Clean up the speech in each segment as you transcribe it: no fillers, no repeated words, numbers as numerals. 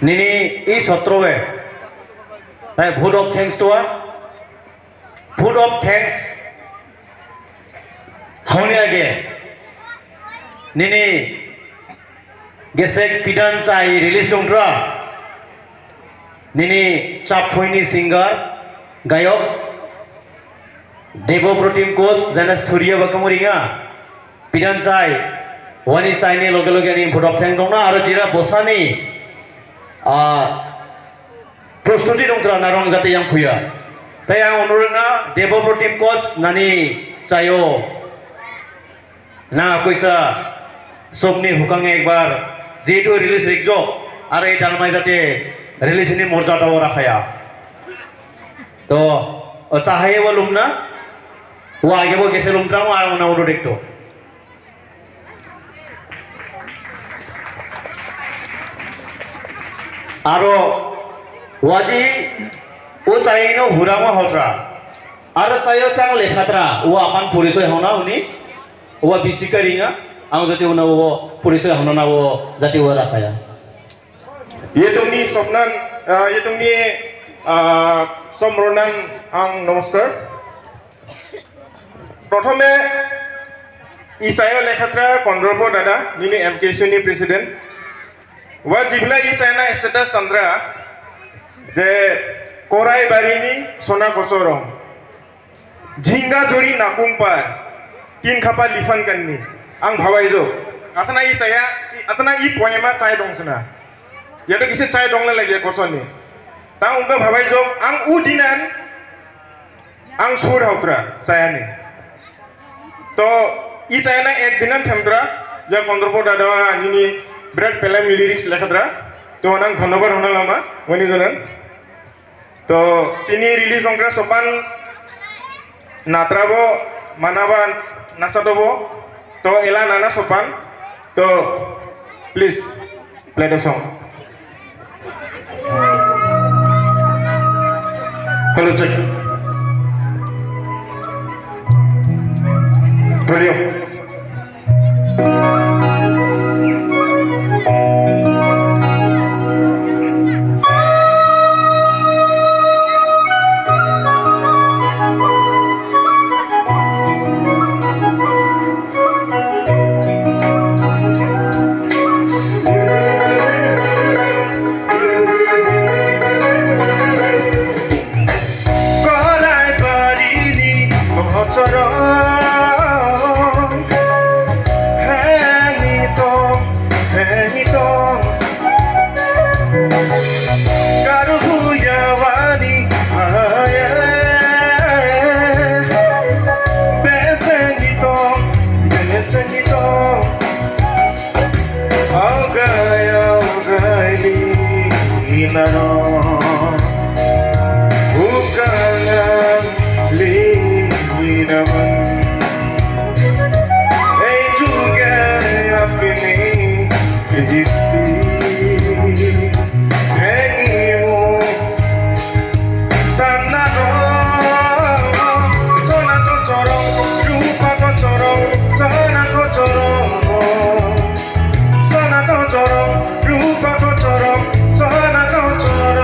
Nini I Sotrowe. Vote of thanks to her. Vote of thanks. Honey again. Nini Gesek Pidan Chai release Dongdra. Nini Chaphoini singer Gayok Devo Protein Coach Jana Surya Bakamuringa Pidan Chai Wani Chai Logalogani vote of thanks Dongna Arajira Bosani Prostuti Dongdra Narong Jate Yang Puya. Tayang Onurna Devo Protein Coach Nani Chayo Na Kuisa Somni Hukang Ekbar Jitu release Rikjo Are Dalmai Jate release ini Morzata Ora Khaya To Chahaye Walumna Wage Bo Geselum Tramo Aruna Udo Dekto Aro Waji O Chaino Hurama Hotra Aro Chayo Chang Lekhatra O Apan Polisoy Hona Uni O Bisika Ringa Ang Jati Una O Polisoy Hona O Jati Ora Khaya Ye tungni Sopnan ye tungni Somronan ang namaskar. Prothome Isayo Lekhatra Kondropo Dada Nini MKC ni President. Wa jibla Isayana status Tandra je Korai Barini Sona Kosorong Jhinga Jori Nakumpar Kin Khapa Lifan Kanni Ang Bhawaijo Atana Isaya Atana I poema Chai Dongsana Yaitu kisah Chai Dongla lagi Kosoni Tang Ungka Bhawaijo Ang Udinan Ang Sur Hautra Saya ni To Isayana Ek Dinan Thamdra Ja Kondropo Dada Nini Berat Pelam Lyrics Lekhadra To Nang Dhanabar Hona Lama Wani Jonan To Tini release Ongkra Sopan Natrabo Manaba Nasatobo To Ela Nana Sopan To Please Play the song Hello check Volume Sana kau corong,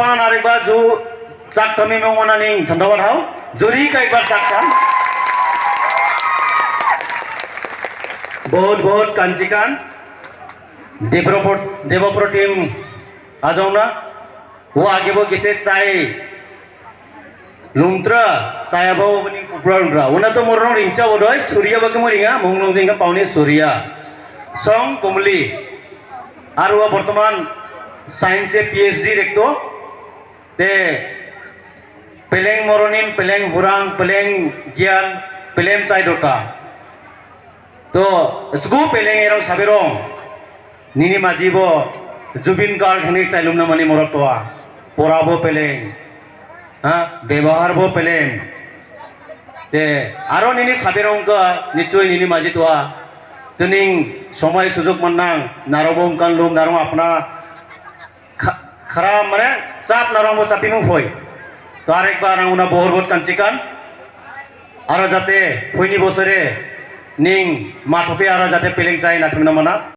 बर्तमान आरेकबार जु चाक थमी मेमना निं धन्यवाद how जुरी का एक बार चाक का बहुत बहुत कांचिकान देवप्रतिम आजौना वो आगे वो किसे चाय लुंत्रा चायाबो बनी कुपराउंड्रा उना तो मोरनो रिंचा बोदय सूर्या बके मोरिंगा मुंगनं जिंगा पावनी सूर्या सं कुमली आरो वर्तमान साइंस से पीएचडी रेक्टो ते पेलेंग मोरनिन पेलेंग हुरांग पेलेंग गियान पेलें चाय दोटा तो स्कू पेलेंग एरं साबेरं निनी माजिबो जुबिन गार्ड हने चाइलुम ना मनी मोरतवा पोराबो पेलें हाँ व्यवहार बो पेलें ते आरो निनी साबेरं का निश्चय निनी माजितवा तुनिंग समय सुजुग मन्नां नारबो कान लुम नारं अपना खरा माने चाप नारंबो चापिनु फय तो आरेकबार आं उना बहुत बहुत कांचिकान आरो जाते फैनि बोसोरे निं माथपे आरो जाते पेलें चाय नाथुमना माना।